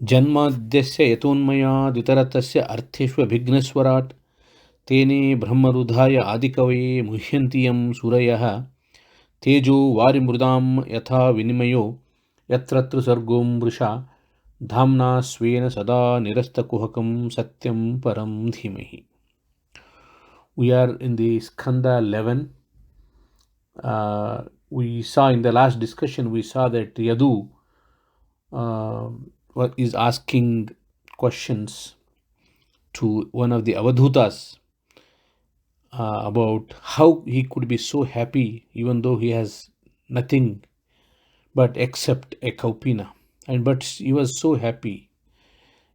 जन्माद्यस्य यतोन्मयादितरतस्य अर्थेष्वभिघ्नस्वराट् तेने ब्रह्मरुधाय आदिकवये मुह्यन्ति यं सूरयः तेजो वारिमृदां यथा विनिमयो यत्र सर्गो मृषा धाम्ना स्वेन सदा निरस्तकुहकं सत्यं परं धीमहि. We are in the Skanda 11. We saw in the last discussion, we saw that Yadu is asking questions to one of the Avadhutas about how he could be so happy even though he has nothing but except a kaupina, and but he was so happy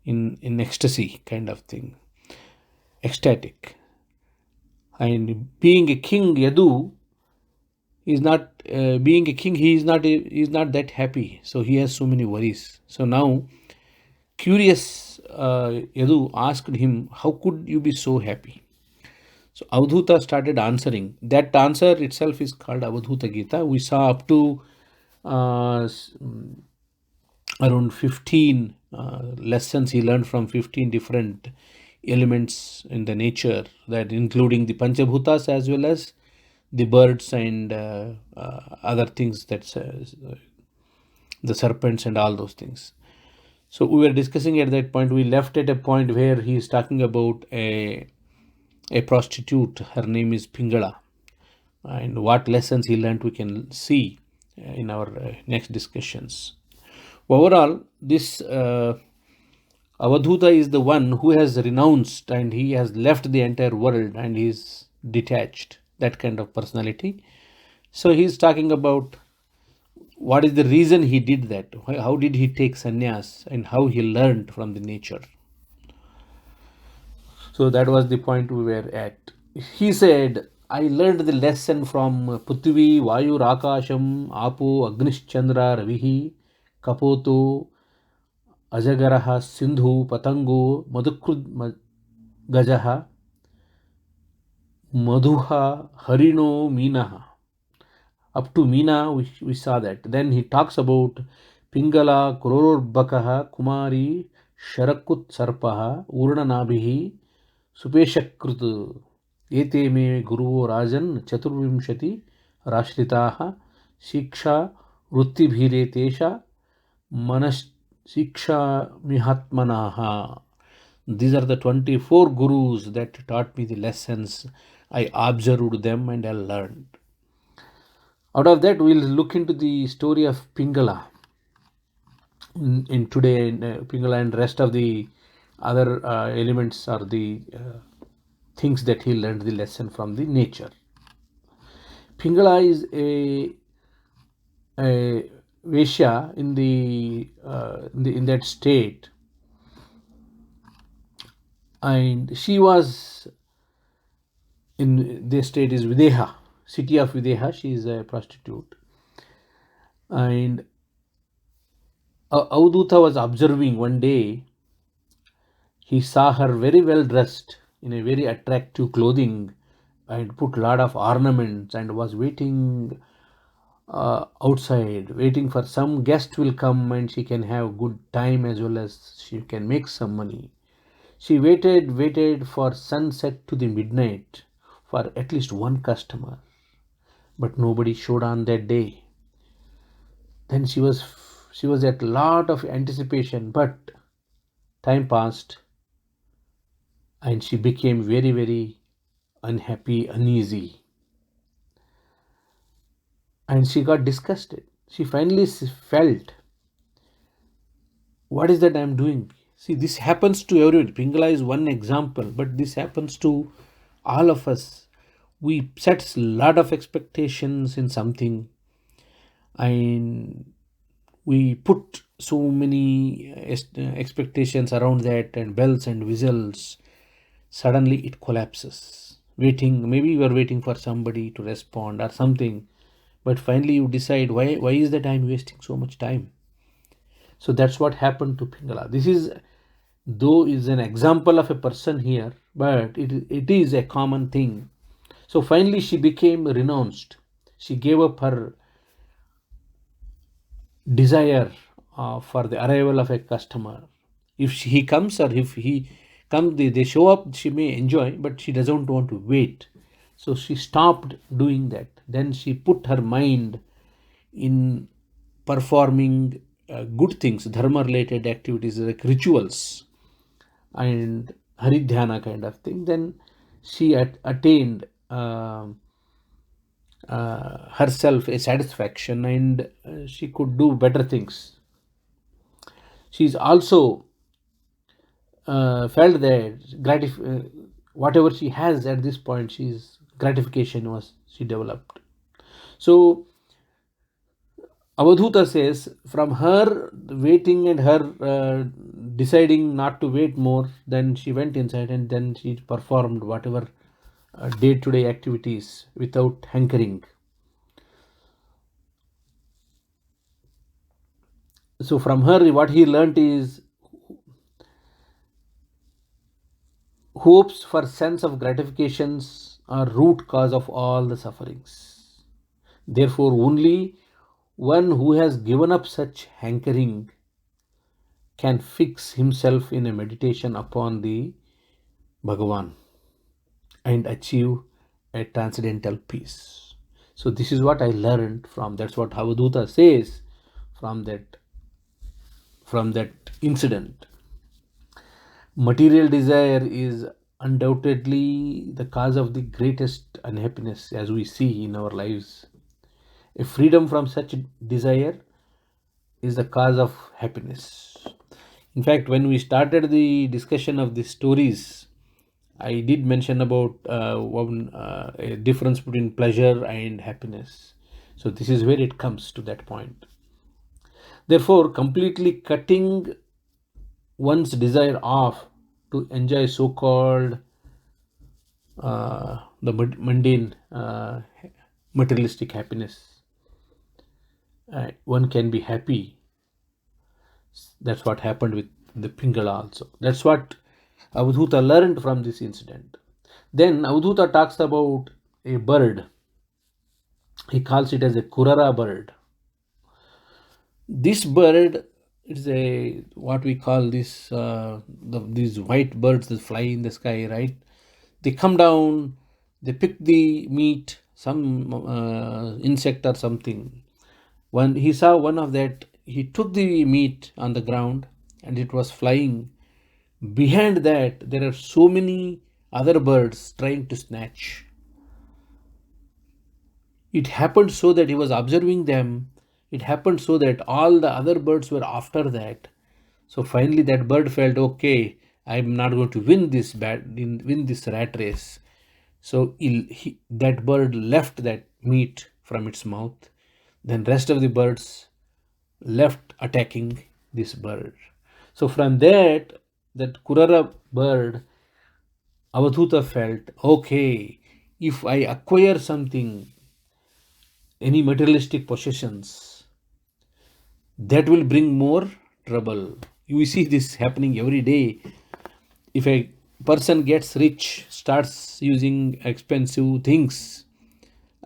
in ecstasy kind of thing, ecstatic. And being a king, Yadu is not being a king. He is not that happy. So he has so many worries. So now, curious, Yadu asked him, "How could you be so happy?" So Avadhuta started answering. That answer itself is called Avadhuta Gita. We saw up to around 15 lessons he learned from 15 different elements in the nature, that including the Panchabhutas as well as the birds and other things, that's the serpents and all those things. So we were discussing at that point, we left at a point where he is talking about a prostitute. Her name is Pingala, and what lessons he learned we can see in our next discussions. Overall, this Avadhuta is the one who has renounced and he has left the entire world and he is detached, that kind of personality. So he is talking about what is the reason he did that, how did he take sannyas, and how he learned from the nature. So that was the point we were at. He said, I learned the lesson from Prithvi, Vayu, Rakasham, Apo, Agnischandra, Ravihi, Kapoto, Ajagaraha, Sindhu, Patango, Madhukrud Gajaha, Madhuha, Harino, Minaha. Up to Meena, we saw that. Then he talks about Pingala, Kurorbakaha, Kumari, Sharakut Sarpaha, Urnanabihi, Supeshakrut, Ete me Guru Rajan, Chaturvimshati, Rashritaha, Shiksha, Vrutti Bhire Tesha, Manas Shiksha Mihatmanaha. These are the 24 gurus that taught me the lessons. I observed them and I learned. Out of that, we'll look into the story of Pingala in today, Pingala and rest of the other elements are the things that he learned the lesson from the nature. Pingala is a Vaishya in that state, and she was in this state is Videha, city of Videha. She is a prostitute, and Avadhuta was observing one day. He saw her very well dressed in a very attractive clothing and put lot of ornaments and was waiting outside, waiting for some guest will come and she can have good time as well as she can make some money. She waited for sunset to the midnight for at least one customer, but nobody showed on that day. Then she was at lot of anticipation, but time passed and she became very, very unhappy, uneasy. And she got disgusted. She finally felt, what is that I am doing? See, this happens to everyone. Pingala is one example, but this happens to all of us. We set a lot of expectations in something and we put so many expectations around that and bells and whistles. Suddenly it collapses. Maybe you are waiting for somebody to respond or something, but finally you decide, why is that I'm wasting so much time? So that's what happened to Pingala. This is an example of a person here, but it is a common thing. So finally she became renounced. She gave up her desire for the arrival of a customer. If he comes or if he comes, they show up, she may enjoy, but she doesn't want to wait. So she stopped doing that. Then she put her mind in performing good things, dharma related activities like rituals and haridhyana kind of thing. Then she attained herself a satisfaction, and she could do better things. She's also felt that whatever she has at this point, she's gratification was she developed. So Avadhuta says, from her waiting and her deciding not to wait more, then she went inside and then she performed whatever day-to-day activities without hankering. So from her, what he learnt is hopes for sense of gratifications are root cause of all the sufferings. Therefore, only one who has given up such hankering can fix himself in a meditation upon the Bhagavan and achieve a transcendental peace. So this is what I learned from, that's what Avadhuta says from that incident. Material desire is undoubtedly the cause of the greatest unhappiness as we see in our lives. A freedom from such desire is the cause of happiness. In fact, when we started the discussion of the stories, I did mention about a difference between pleasure and happiness. So this is where it comes to that point. Therefore, completely cutting one's desire off to enjoy so-called the mundane materialistic happiness, one can be happy. That's what happened with the Pingala also. That's what Avadhuta learned from this incident. Then Avadhuta talks about a bird. He calls it as a Kurara bird. This bird is a what we call this these white birds that fly in the sky, right? They come down, they pick the meat, some insect or something. When he saw one of that, he took the meat on the ground and it was flying. Behind that, there are so many other birds trying to snatch. It happened so that he was observing them. It happened so that all the other birds were after that. So finally, that bird felt, okay, I'm not going to win this rat race. So that bird left that meat from its mouth. Then rest of the birds left attacking this bird. So from that Kurara bird, Avadhuta felt, okay, if I acquire something, any materialistic possessions, that will bring more trouble. You see this happening every day. If a person gets rich, starts using expensive things,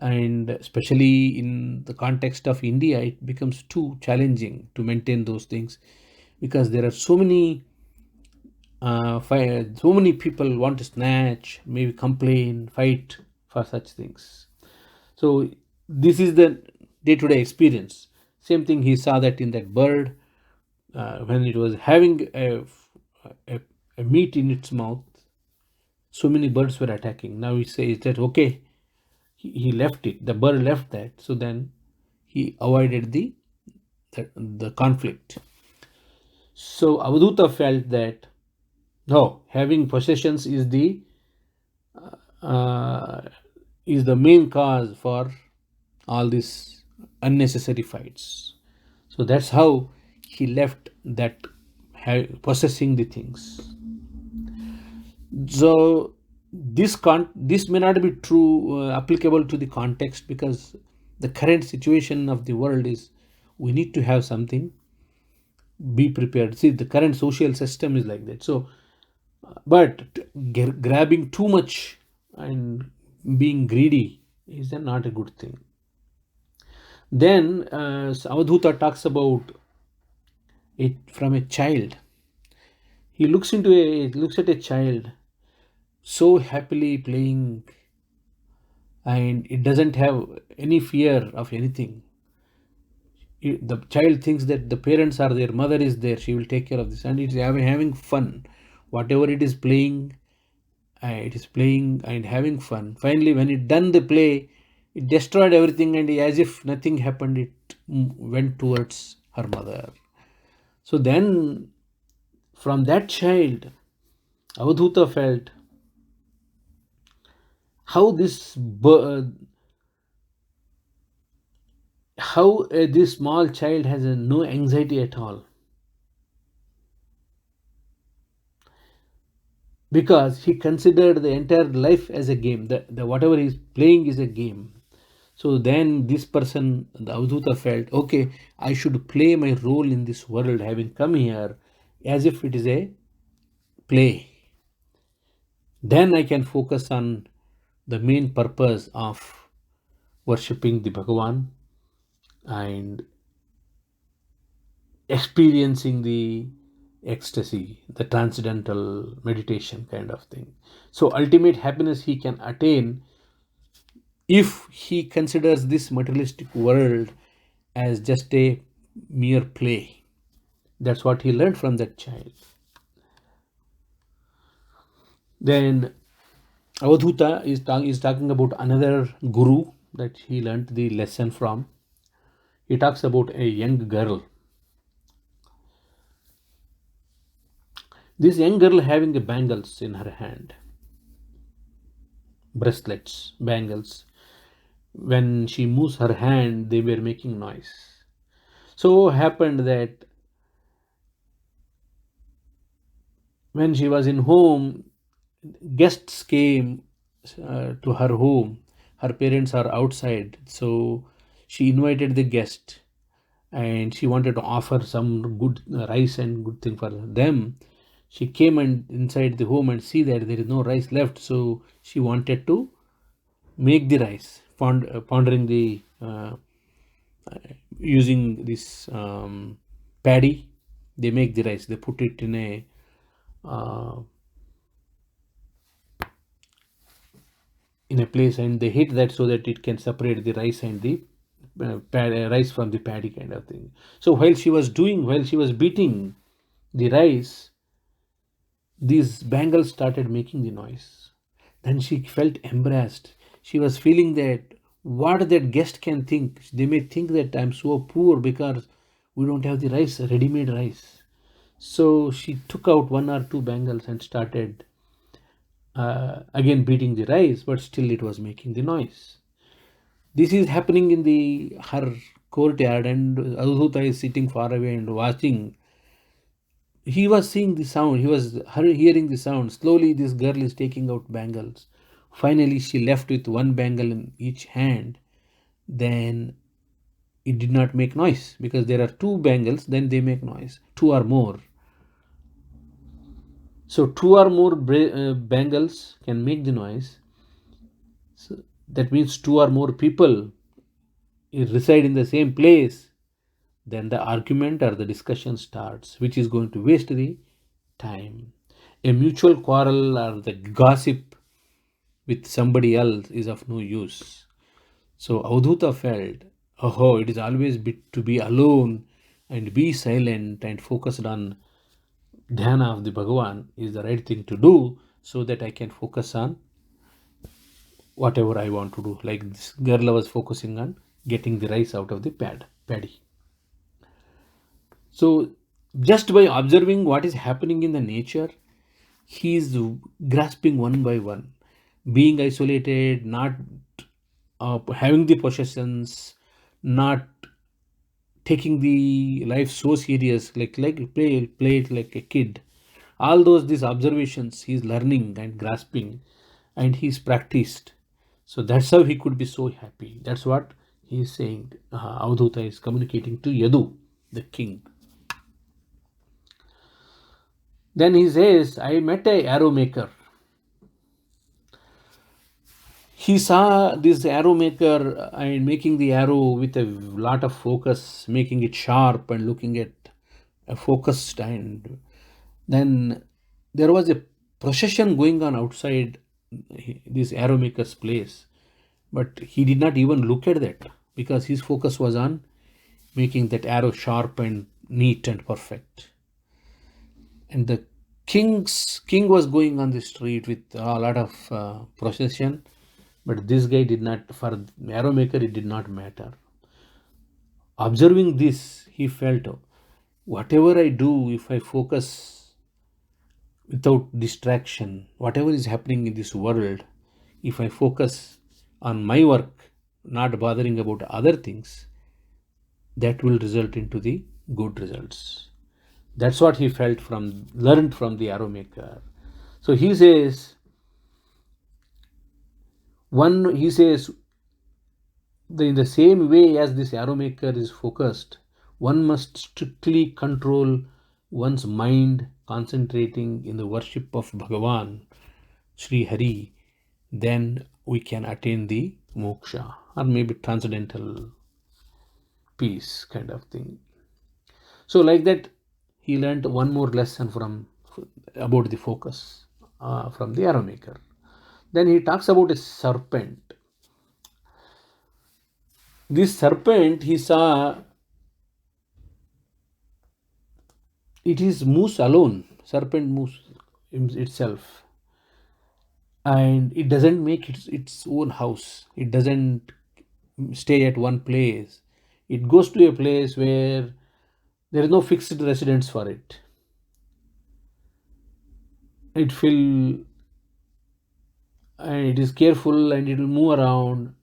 and especially in the context of India, it becomes too challenging to maintain those things because there are so many people want to snatch, maybe complain, fight for such things. So this is the day-to-day experience. Same thing he saw that in that bird when it was having a meat in its mouth. So many birds were attacking. Now he says that okay, he left it. The bird left that. So then he avoided the conflict. So Avadhuta felt that no, having possessions is the main cause for all these unnecessary fights. So that's how he left that possessing the things. So this may not be true applicable to the context because the current situation of the world is we need to have something, be prepared. See, the current social system is like that. So but grabbing too much and being greedy is not a good thing. Then Avadhuta talks about it from a child. He looks at a child so happily playing, and it doesn't have any fear of anything. The child thinks that the parents are there, mother is there, she will take care of this, and it's having fun. Whatever it is playing, it is playing and having fun. Finally, when it done the play, it destroyed everything, and as if nothing happened, it went towards her mother. So then, from that child, Avadhuta felt how this small child has no anxiety at all, because he considered the entire life as a game. The whatever he's playing is a game. So then this person, the Avadhuta, felt, okay, I should play my role in this world, having come here, as if it is a play. Then I can focus on the main purpose of worshipping the Bhagavan and experiencing the ecstasy, the transcendental meditation kind of thing. So ultimate happiness he can attain if he considers this materialistic world as just a mere play. That's what he learned from that child. Then Avadhuta is talking about another guru that he learned the lesson from. He talks about a young girl. This young girl having a bangles in her hand, bracelets, bangles. When she moves her hand, they were making noise. So happened that when she was in home, guests came to her home. Her parents are outside, so she invited the guest, and she wanted to offer some good rice and good thing for them. She came and inside the home and see that there is no rice left, so she wanted to make the rice, pondering the using this paddy. They make the rice. They put it uh, in a place, and they hit that so that it can separate the rice and the rice from the paddy kind of thing. So while she was beating the rice, these bangles started making the noise. Then she felt embarrassed. She was feeling that what that guest can think. They may think that I'm so poor because we don't have the rice, ready-made rice. So she took out one or two bangles and started again beating the rice, but still it was making the noise. This is happening in the her courtyard, and Avadhuta is sitting far away and watching. He was seeing the sound, he was hearing the sound. Slowly this girl is taking out bangles. Finally she left with one bangle in each hand. Then it did not make noise, because there are two bangles, then they make noise, two or more. So two or more bangles can make the noise. So that means two or more people reside in the same place. Then the argument or the discussion starts, which is going to waste the time. A mutual quarrel or the gossip with somebody else is of no use. So Avadhuta felt, oh, it is always to be alone and be silent and focused on dhyana of the Bhagavan is the right thing to do, so that I can focus on whatever I want to do. Like this girl was focusing on getting the rice out of the paddy. So just by observing what is happening in the nature, he is grasping one by one, being isolated, not having the possessions, not taking the life so serious, like play it like a kid. All these observations he's learning and grasping, and he's practiced. So that's how he could be so happy. That's what he's saying. Avadhuta is communicating to Yadu, the king. Then he says, I met a arrow maker. He saw this arrow maker and making the arrow with a lot of focus, making it sharp and looking at focused and Then there was a procession going on outside this arrow maker's place, but he did not even look at that because his focus was on making that arrow sharp and neat and perfect. And the king was going on the street with a lot of procession, but this guy did not. For arrow maker, it did not matter. Observing this, he felt, whatever I do, if I focus without distraction, whatever is happening in this world, if I focus on my work, not bothering about other things, that will result into the good results. That's what he felt learned from the arrow maker. So he says, in the same way as this arrow maker is focused, one must strictly control one's mind, concentrating in the worship of Bhagavan, Sri Hari, then we can attain the moksha, or maybe transcendental peace kind of thing. So like that, he learned one more lesson about the focus from the arrow maker. Then he talks about a serpent. This serpent, he saw, it is moves alone. Serpent moves itself, and it doesn't make its own house. It doesn't stay at one place. It goes to a place where there is no fixed residence for it. It is careful and it will move around.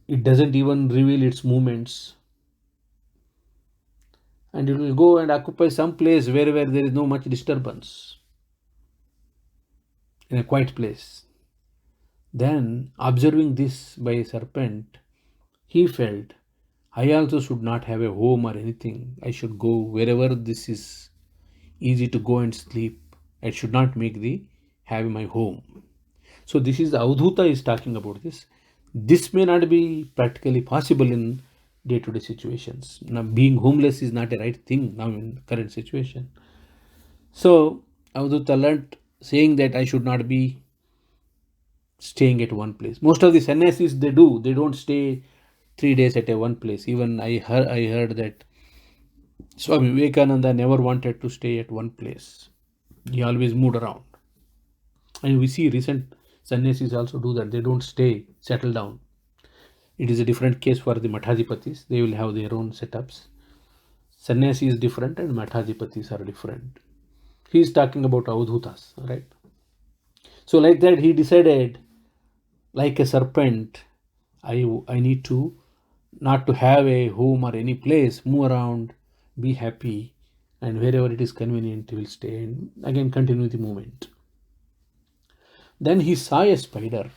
It doesn't even reveal its movements, and it will go and occupy some place where there is no much disturbance, in a quiet place. Then, observing this by a serpent, he felt, I also should not have a home or anything. I should go wherever this is easy to go and sleep. I should not have my home. So this is Avadhuta is talking about this. This may not be practically possible in day-to-day situations. Now, being homeless is not a right thing now in current situation. So Avadhuta learnt saying that I should not be staying at one place. Most of the sannyasis, they don't stay 3 days at a one place. Even I heard that Swami Vivekananda never wanted to stay at one place. He always moved around. And we see recent sannyasis also do that. They don't settle down. It is a different case for the Mathadipatis. They will have their own setups. Sannyasi is different and Mathadipatis are different. He is talking about Avadhutas, right? So like that, he decided, like a serpent, I need to not to have a home or any place, move around, be happy, and wherever it is convenient, he will stay and again continue the movement. Then he saw a spider.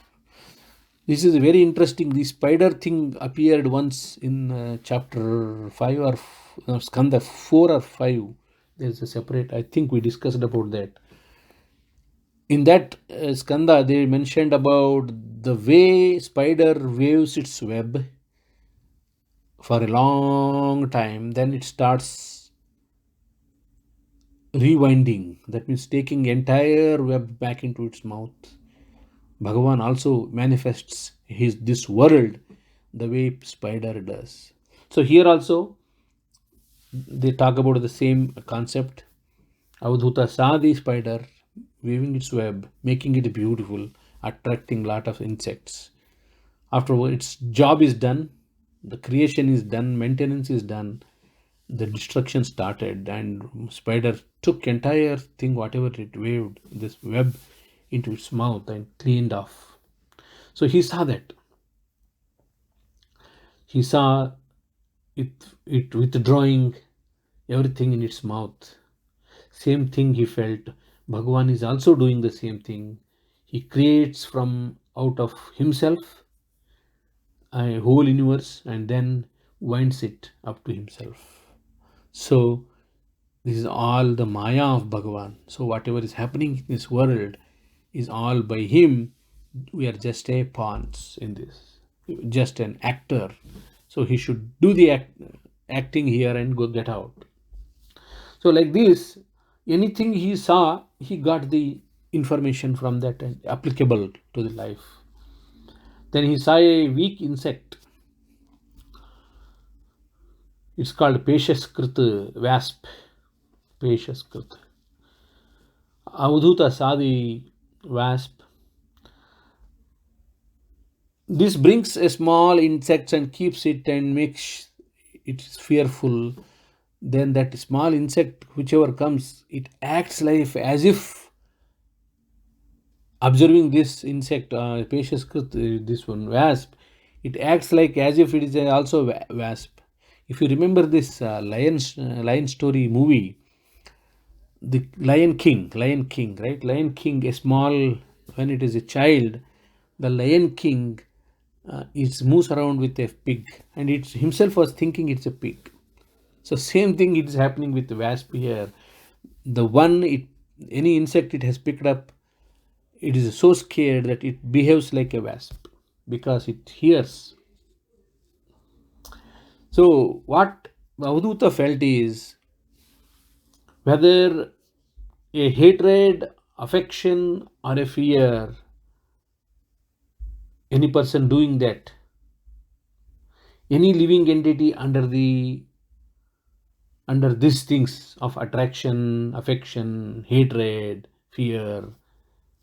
This is very interesting. The spider thing appeared once in chapter 5 or Skanda 4 or 5. There's a separate, I think we discussed about that. In that skanda, they mentioned about the way spider waves its web for a long time, then it starts rewinding. That means taking entire web back into its mouth. Bhagavan also manifests this world the way spider does. So here also they talk about the same concept. Avadhuta saw the spider weaving its web, making it beautiful, attracting lot of insects. After its job is done, the creation is done, maintenance is done, the destruction started, and spider took entire thing, whatever it waved, this web, into its mouth and cleaned off. So he saw that. He saw it withdrawing everything in its mouth. Same thing he felt. Bhagavan is also doing the same thing. He creates from out of himself a whole universe and then winds it up to himself. So this is all the Maya of Bhagavan. So whatever is happening in this world is all by him. We are just a pawns in this, just an actor. So he should do the acting here and go get out. So like this, anything he saw, he got the information from that and applicable to the life. Then he saw a weak insect. It's called Peshaskrut wasp. Peshaskrut. Avadhuta saw the wasp. This brings a small insect and keeps it and makes it fearful. Then that small insect, whichever comes, it acts like as if observing this insect, this one wasp, it acts like as if it is also wasp. If you remember this lion story movie, the Lion King, right? Lion King, a small, when it is a child, the Lion King it moves around with a pig, and it himself was thinking it's a pig. So same thing is happening with the wasp here. The one any insect it has picked up, it is so scared that it behaves like a wasp because it hears. So what Avadhuta felt is whether a hatred, affection, or a fear, any person doing that, any living entity under these things of attraction, affection, hatred, fear,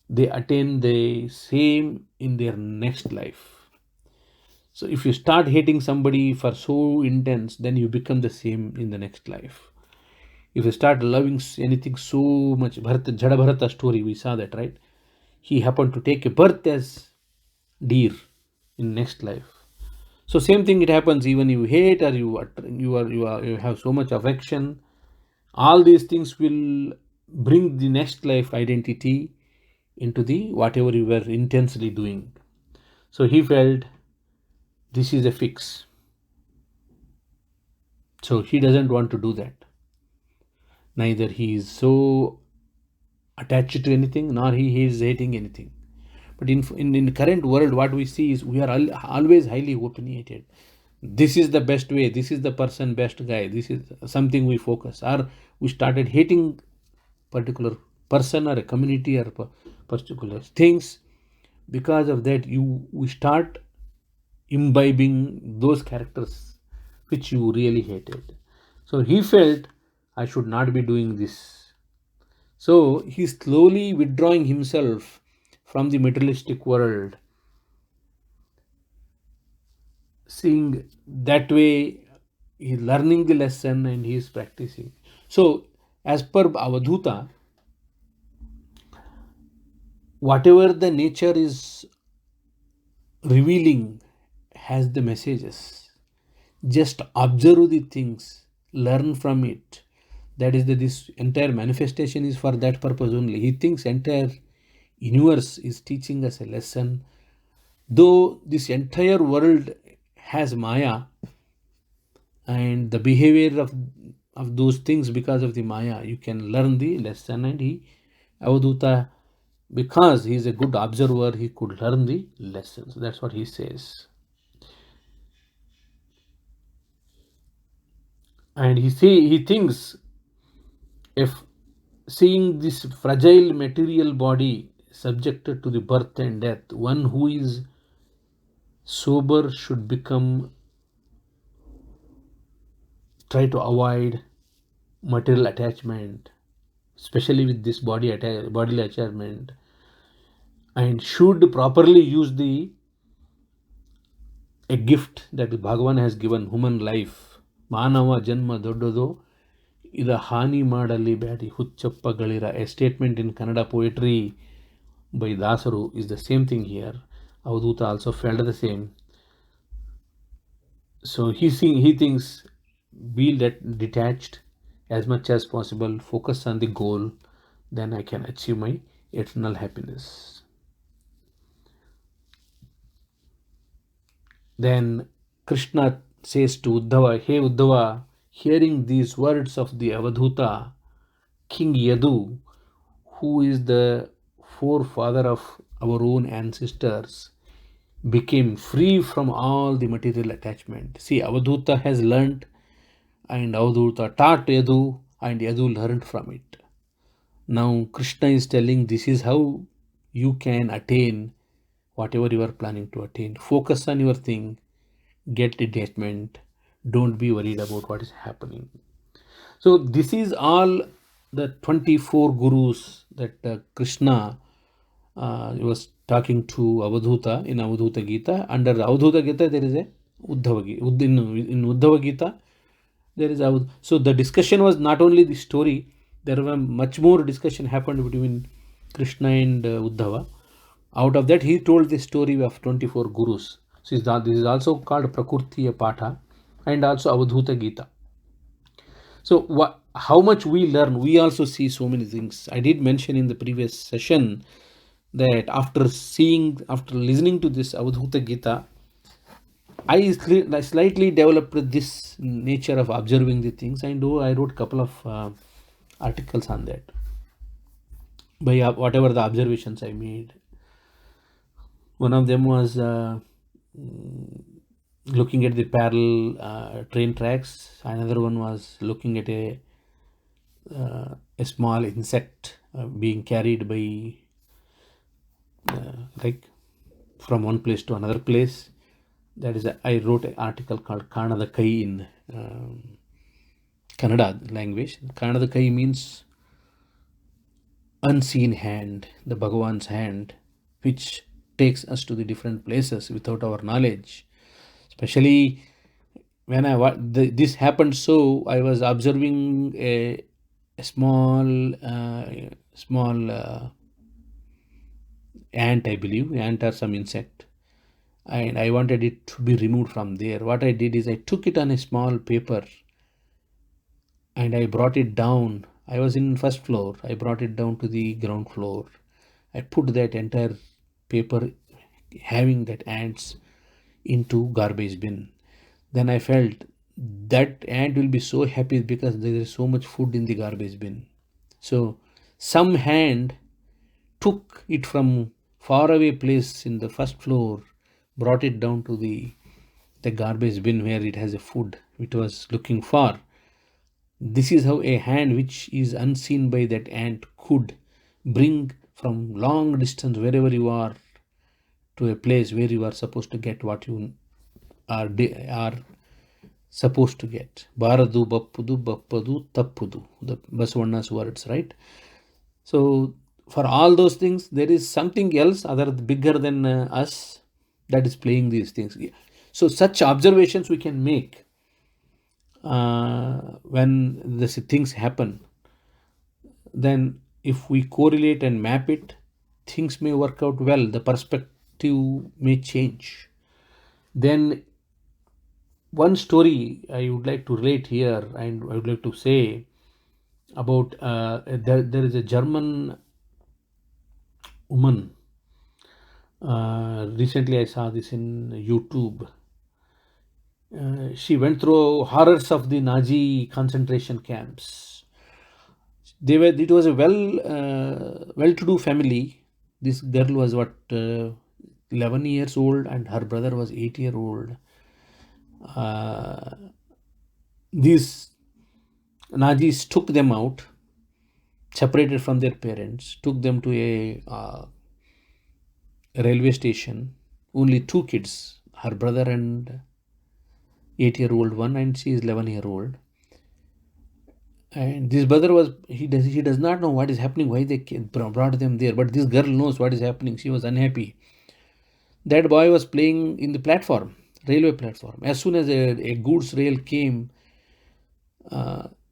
they attain the same in their next life. So if you start hating somebody for so intense, then you become the same in the next life. If you start loving anything so much, Jada Bharata story, we saw that, right? He happened to take a birth as deer in next life. So same thing it happens even you hate or you have so much affection. All these things will bring the next life identity into the whatever you were intensely doing. So he felt this is a fix. So he doesn't want to do that. Neither he is so attached to anything, nor he is hating anything. But in the current world, what we see is we are always highly opinionated. This is the best way. This is the person, best guy. This is something we focus. Or we started hating particular person or a community or particular things. Because of that, we start imbibing those characters which you really hated. So he felt I should not be doing this. So he's slowly withdrawing himself from the materialistic world, seeing that way, he's learning the lesson and he is practicing. So as per Avadhuta, whatever the nature is revealing has the messages. Just observe the things, learn from it. That is this entire manifestation is for that purpose only. He thinks entire universe is teaching us a lesson. Though this entire world has Maya and the behavior of those things because of the Maya, you can learn the lesson. And Avadhuta, because he is a good observer, he could learn the lessons. That's what he says. And he thinks if seeing this fragile material body subjected to the birth and death, one who is sober should try to avoid material attachment, especially with this bodily attachment, and should properly use a gift that Bhagavan has given, human life. Manava janma doddado, ida hani madali badi huchappagalira. A statement in Kannada poetry by Dasaru is the same thing here. Avadhuta also felt the same. So he thinks be detached as much as possible, focus on the goal, then I can achieve my eternal happiness. Then Krishna says to Uddhava, hey Uddhava, hearing these words of the Avadhuta, King Yadu, who is the forefather of our own ancestors, became free from all the material attachment. See, Avadhuta has learnt and Avadhuta taught Yadu and Yadu learned from it. Now Krishna is telling this is how you can attain whatever you are planning to attain. Focus on your thing, get detachment, don't be worried about what is happening. So this is all the 24 gurus that Krishna was talking to Avadhuta in Avadhuta Gita. Under Avadhuta Gita there is a Uddhava Gita. In Uddhava Gita there is so the discussion was not only the story, there were much more discussion happened between Krishna and Uddhava. Out of that he told the story of 24 gurus. So this is also called Prakrtiya Patha and also Avadhuta Gita. So how much we learn, we also see so many things. I did mention in the previous session that after listening to this Avadhuta Gita, I slightly developed this nature of observing the things, and I wrote a couple of articles on that by whatever the observations I made. One of them was looking at the parallel train tracks. Another one was looking at a small insect being carried by like from one place to another place. That is, I wrote an article called Kanada Kai in Kannada language. Kanada Kai means unseen hand, the Bhagavan's hand, which takes us to the different places without our knowledge. Especially when this happened, so I was observing a small ant, I believe, ant or some insect, and I wanted it to be removed from there. What I did is I took it on a small paper and I brought it down. I was in first floor. I brought it down to the ground floor. I put that entire paper having that ants into garbage bin. Then I felt that ant will be so happy because there is so much food in the garbage bin. So some hand took it from far away place in the first floor, brought it down to the garbage bin where it has a food it was looking for. This is how a hand which is unseen by that ant could bring from long distance, wherever you are, to a place where you are supposed to get what you are supposed to get. Baradu bappudu bappadu tappudu, the Basavanna's words, right? So for all those things, there is something else other bigger than us that is playing these things. So such observations we can make when these things happen. Then if we correlate and map it, things may work out well. The perspective may change. Then one story I would like to relate here, and I would like to say about there is a German woman. Recently I saw this in YouTube. She went through horrors of the Nazi concentration camps. It was a well-to-do family. This girl was 11 years old and her brother was 8-year-old. These Nazis took them out, separated from their parents, took them to a railway station. Only 2 kids, her brother and 8-year-old one, and she is 11-year-old. And this brother he does not know what is happening, why they brought them there, but this girl knows what is happening. She was unhappy. That boy was playing in the platform, railway platform. As soon as a goods rail came,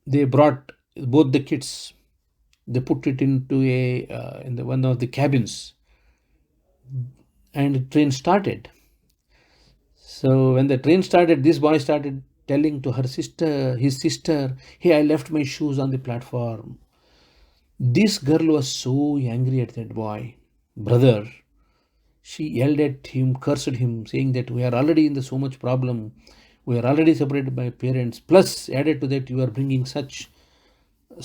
they brought both the kids. They put it into in one of the cabins, and the train started. So when the train started, this boy started telling to his sister, "Hey, I left my shoes on the platform." This girl was so angry at that brother. She yelled at him, cursed him, saying that we are already in so much problem. We are already separated by parents. Plus, added to that, you are bringing such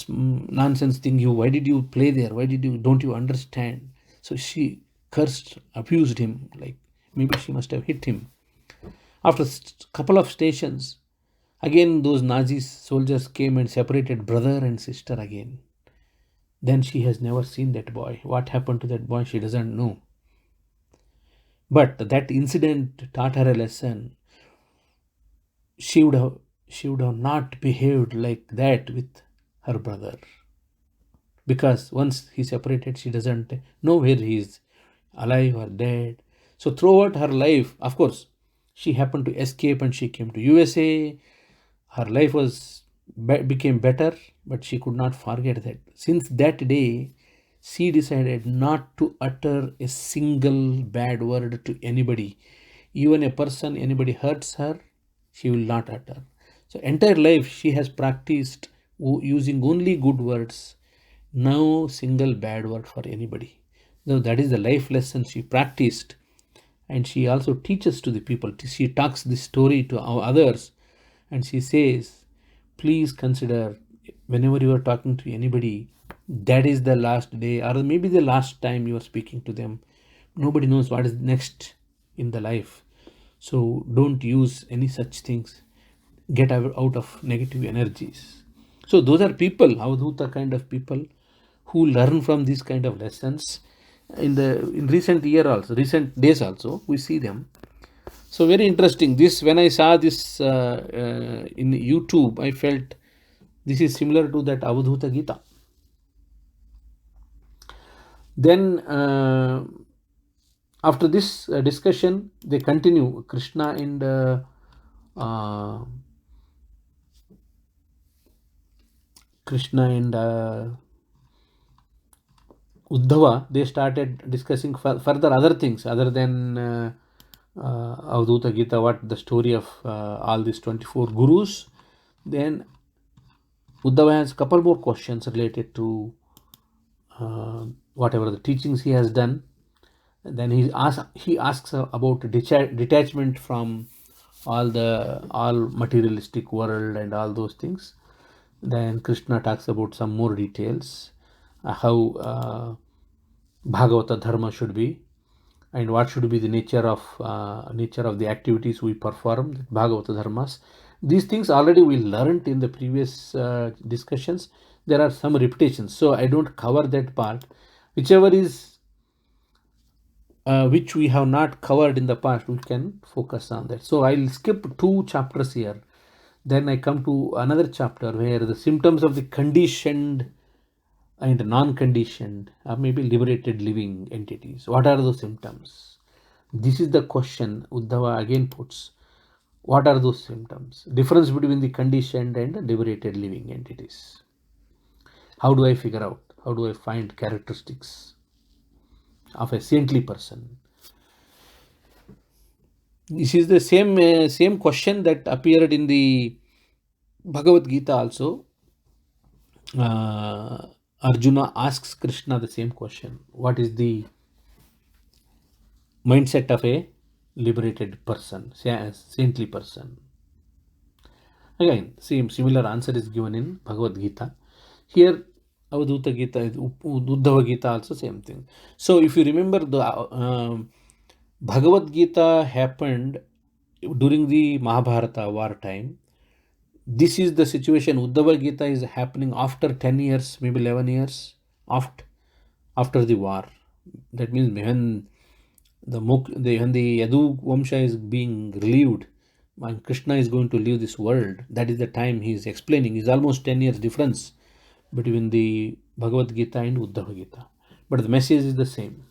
nonsense thing. Why did you play there? Don't you understand? So she cursed, abused him. Like maybe she must have hit him. After a couple of stations, Again, those Nazi soldiers came and separated brother and sister again. Then she has never seen that boy. What happened to that boy, she doesn't know. But that incident taught her a lesson. She would have she would have not behaved like that with her brother. Because once he separated, she doesn't know where he is, alive or dead. So throughout her life, of course, she happened to escape and she came to USA. Her life became better, but she could not forget that. Since that day, she decided not to utter a single bad word to anybody. Even a person, anybody hurts her, she will not utter. So entire life she has practiced using only good words, no single bad word for anybody. So that is the life lesson she practiced, and she also teaches to the people. She talks this story to others, and she says, please consider, whenever you are talking to anybody, that is the last day or maybe the last time you are speaking to them. Nobody knows what is next in the life. So don't use any such things. Get out of negative energies. So those are people, Avadhuta kind of people, who learn from these kind of lessons. In recent days also, we see them. So very interesting. This, when I saw this in YouTube, I felt this is similar to that Avadhuta Gita. Then after this discussion, they continue. Krishna and Uddhava, they started discussing further other things other than Avadhuta Gita, what the story of all these 24 gurus. Then Uddhava has a couple more questions related to whatever the teachings he has done. Then he asks about detachment from all materialistic world and all those things. Then Krishna talks about some more details, how Bhagavata dharma should be, and what should be the nature of the activities we perform, Bhagavata dharmas. These things already we learned in the previous discussions. There are some repetitions, so I don't cover that part. Whichever is which we have not covered in the past, we can focus on that. So I'll skip 2 chapters here. Then I come to another chapter where the symptoms of the conditioned and non-conditioned or maybe liberated living entities. What are those symptoms? This is the question Uddhava again puts. What are those symptoms? Difference between the conditioned and the liberated living entities. How do I figure out? How do I find characteristics of a saintly person? This is the same question that appeared in the Bhagavad Gita also. Arjuna asks Krishna the same question. What is the mindset of a liberated person, saintly person? Again, similar answer is given in Bhagavad Gita. Here, Avadhuta Gita, Uddhava Gita also same thing. So if you remember, the Bhagavad Gita happened during the Mahabharata war time. This is the situation. Uddhava Gita is happening after 10 years, maybe 11 years after the war. That means when when the Yadu Vamsha is being relieved, and Krishna is going to leave this world, that is the time he is explaining. It's almost 10 years difference between the Bhagavad Gita and Uddhava Gita. But the message is the same.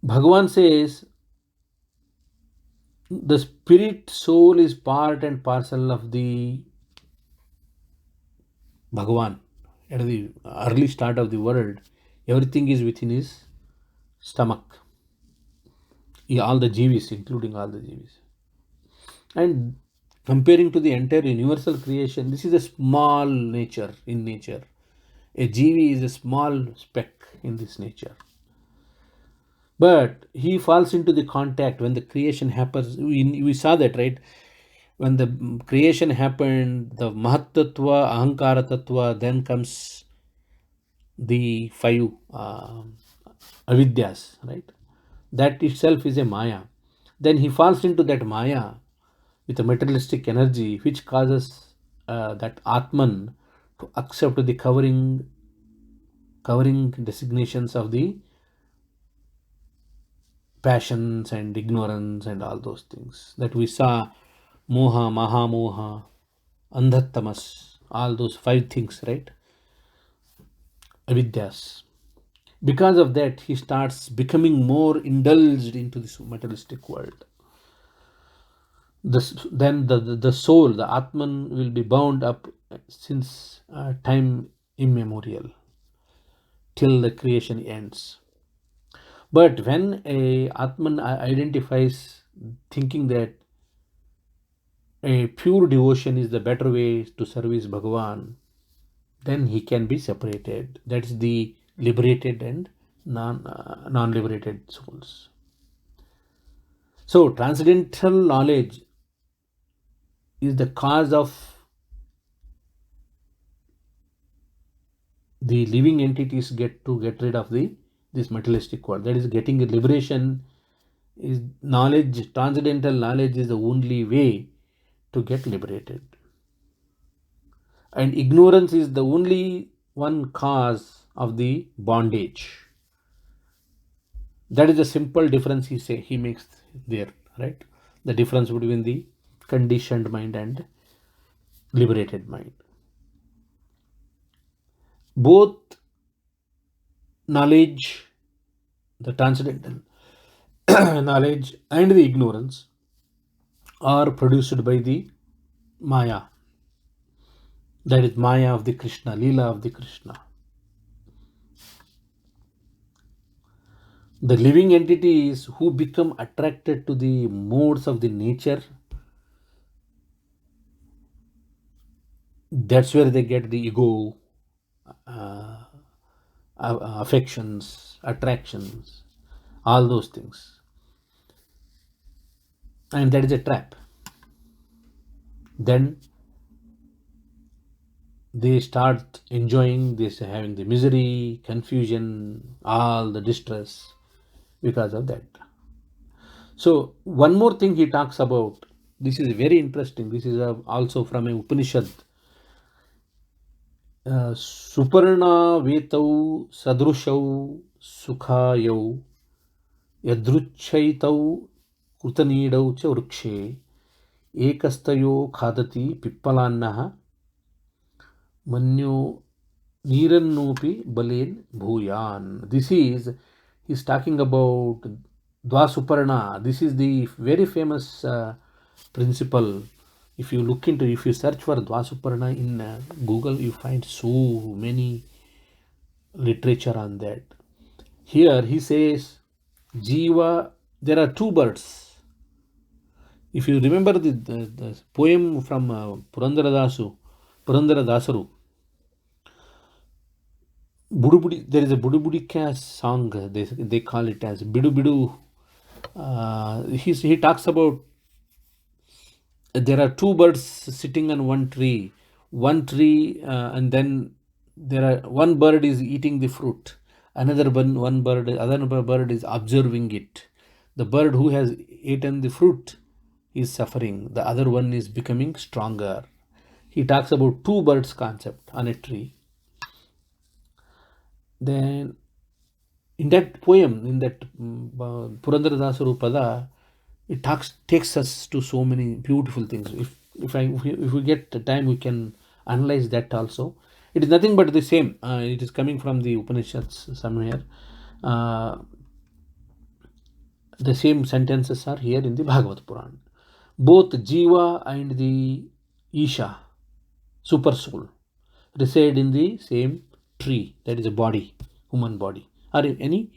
Bhagavan says, the spirit soul is part and parcel of the Bhagavan. At the early start of the world, everything is within his stomach. All the jivis, including all the jivis. And comparing to the entire universal creation, this is a small nature in nature. A jivi is a small speck in this nature. But he falls into the contact when the creation happens. We saw that, right? When the creation happened, the Mahatattva, Ahankara Tattva, then comes the 5 avidyas, right? That itself is a Maya. then he falls into that Maya with a materialistic energy, which causes that Atman to accept the covering designations of the passions and ignorance and all those things that we saw: moha, mahamoha, andhatamas, all those 5 things, right? Avidyas. Because of that, he starts becoming more indulged into this materialistic world. Then the soul, the Atman, will be bound up since time immemorial till the creation ends. But when a Atman identifies thinking that a pure devotion is the better way to service Bhagavan, then he can be separated. That's the liberated and non-liberated souls. So transcendental knowledge is the cause of the living entities get rid of this materialistic world. That is, getting a liberation is knowledge. Transcendental knowledge is the only way to get liberated. And ignorance is the only one cause of the bondage. That is the simple difference he makes there, right? The difference between the conditioned mind and liberated mind. Both knowledge, the transcendental knowledge, and the ignorance are produced by the Maya. That is Maya of the Krishna, Leela of the Krishna. The living entities who become attracted to the modes of the nature, that's where they get the ego, affections, attractions, all those things. And that is a trap. Then they start enjoying this, having the misery, confusion, all the distress because of that. So one more thing he talks about, this is very interesting. This is also from a Upanishad. Suparna vetau sadrushau sukhayau yadruchaitau krutanidau cha vrukshe ekastayo khadati pippalannaha manyo nirannopi balen bhuyan. This is, he's talking about Dvasuparna. This is the very famous principle. If you search for Dvasuparna in Google, you find so many literature on that. Here he says, Jiva, there are 2 birds. If you remember the poem from Purandara Dasaru, Budubudi, there is a Budubudika song, they call it as Bidu Bidu. He talks about there are 2 birds sitting on one tree, and then one bird is eating the fruit, another bird is observing it. The bird who has eaten the fruit is suffering, the other one is becoming stronger. He talks about 2 birds concept on a tree. Then in that poem, in that Purandara Dasaru Pada, it takes us to so many beautiful things. If we get the time, we can analyze that also. It is nothing but the same. It is coming from the Upanishads somewhere. The same sentences are here in the Bhagavad Puran. Both Jiva and the Isha, super soul, reside in the same tree, that is a body, human body, or any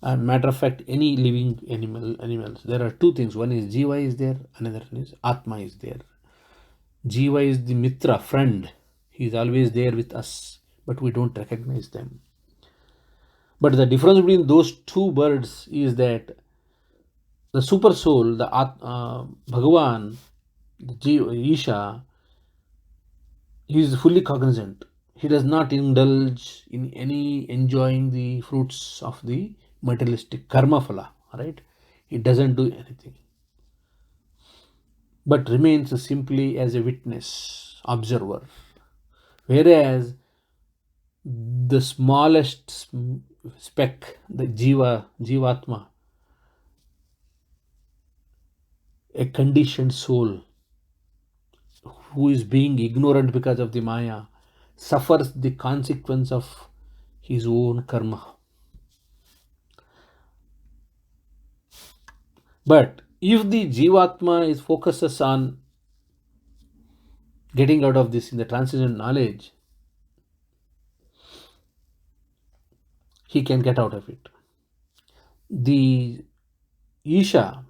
matter of fact, any living animals. There are 2 things. One is Jiva is there, another one is Atma is there. Jiva is the Mitra, friend. He is always there with us, but we don't recognize them. But the difference between those 2 birds is that the super soul, the Bhagavan, the Jiva, Isha, he is fully cognizant. He does not indulge in any enjoying the fruits of the materialistic karma phala, right? He doesn't do anything, but remains simply as a witness, observer. Whereas the smallest speck, the jivatma, a conditioned soul who is being ignorant because of the Maya, suffers the consequence of his own karma. But if the jivatma is focuses on getting out of this in the transcendent knowledge, he can get out of it. The Isha,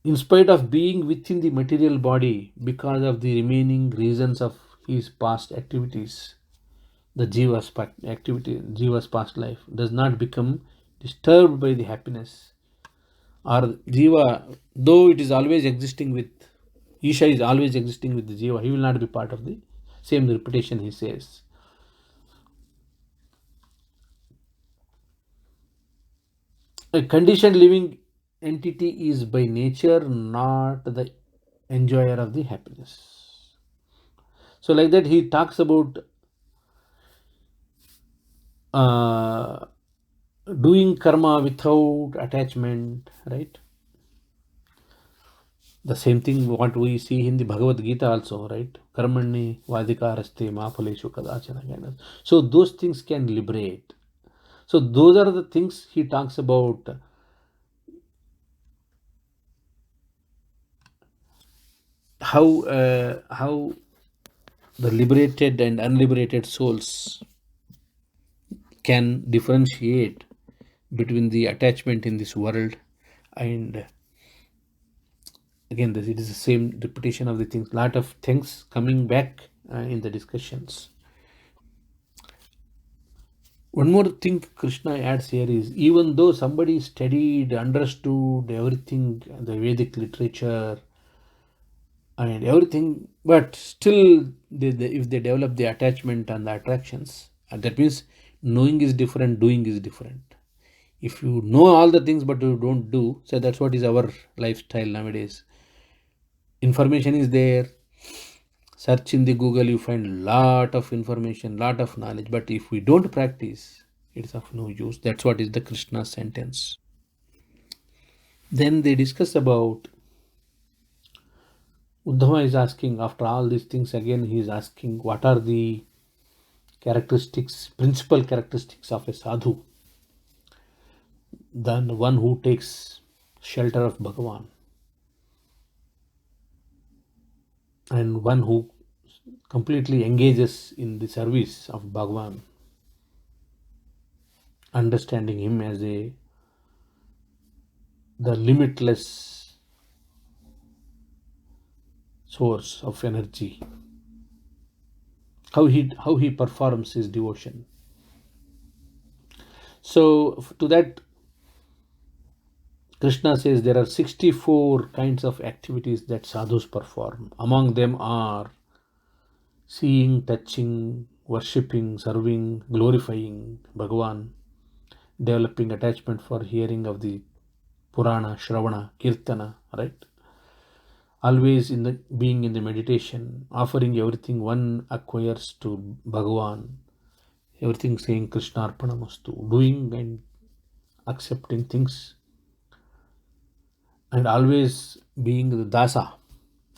in spite of being within the material body because of the remaining reasons of his past activities, the jiva's past life does not become disturbed by the happiness. Or jiva, though it is always existing with Isha is always existing with the jiva, he will not be part of the same repetition, he says. A conditioned living entity is by nature not the enjoyer of the happiness. So, like that, he talks about uh, doing karma without attachment, right? The same thing what we see in the Bhagavad Gita also, right? Karmanni vadikaraste ma phaleshu kadachana kind of. So those things can liberate. So those are the things he talks about. How the liberated and unliberated souls can differentiate between the attachment in this world, and again this it is the same repetition of the things, lot of things coming back in the discussions. One more thing Krishna adds here is, even though somebody studied, understood everything, the Vedic literature and everything, but still if they develop the attachment and the attractions, and that means knowing is different, doing is different. If you know all the things but you don't do, so that's what is our lifestyle nowadays. Information is there, search in the Google, you find lot of information, lot of knowledge, but if we don't practice, it's of no use. That's what is the Krishna sentence. Then they discuss about, Uddhava is asking, after all these things, again he is asking, what are the characteristics, principal characteristics of a sadhu, the one who takes shelter of Bhagavan, and one who completely engages in the service of Bhagavan, understanding him as the limitless source of energy, how he performs his devotion. So to that, Krishna says there are 64 kinds of activities that sadhus perform. Among them are seeing, touching, worshipping, serving, glorifying Bhagavan, developing attachment for hearing of the Purana, Shravana, Kirtana, right? Always in the being in the meditation, offering everything one acquires to Bhagavan, everything saying Krishna Arpanamastu, doing and accepting things, and always being the dasa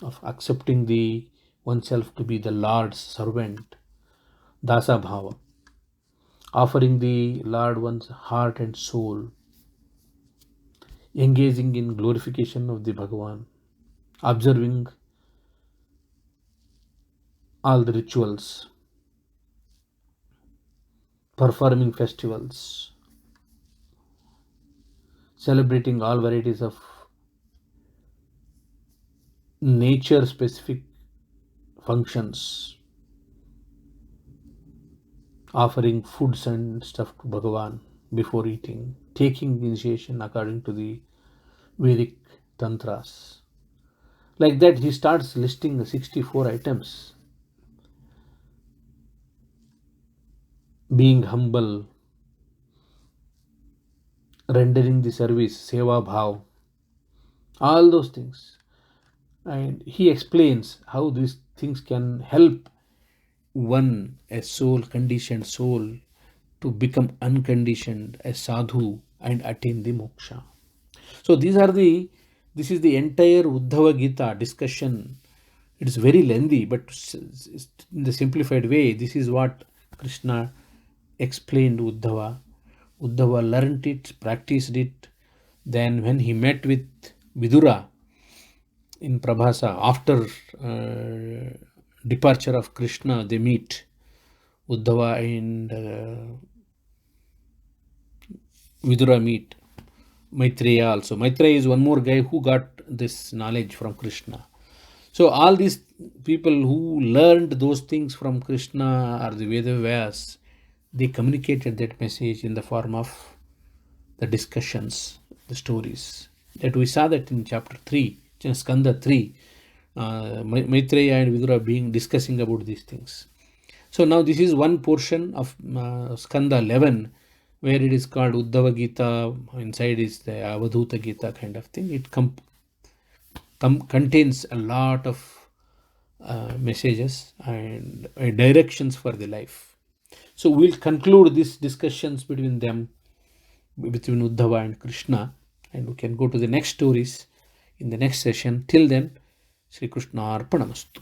of accepting the oneself to be the Lord's servant, dasa bhava, offering the Lord one's heart and soul, engaging in glorification of the Bhagavan, observing all the rituals, performing festivals, celebrating all varieties of nature specific functions, offering foods and stuff to Bhagavan before eating, taking initiation according to the Vedic tantras. Like that, he starts listing the 64 items. Being humble, rendering the service, seva bhav, all those things. And he explains how these things can help one, a soul, conditioned soul, to become unconditioned, a sadhu, and attain the moksha. So this is the entire Uddhava Gita discussion. It is very lengthy, but in the simplified way, this is what Krishna explained Uddhava. Uddhava learnt it, practiced it. Then when he met with Vidura in Prabhasa, after departure of Krishna, they meet, Uddhava and Vidura meet. Maitreya also. Maitreya is one more guy who got this knowledge from Krishna. So all these people who learned those things from Krishna or the Vedas, they communicated that message in the form of the discussions, the stories. That we saw that in chapter 3, Skanda 3, Maitreya and Vidura being discussing about these things. So now this is one portion of Skanda 11, where it is called Uddhava Gita. Inside is the Avadhuta Gita kind of thing. It contains a lot of messages and directions for the life. So we'll conclude these discussions between them, between Uddhava and Krishna, and we can go to the next stories in the next session. Till then, Sri Krishna Arpanamastu.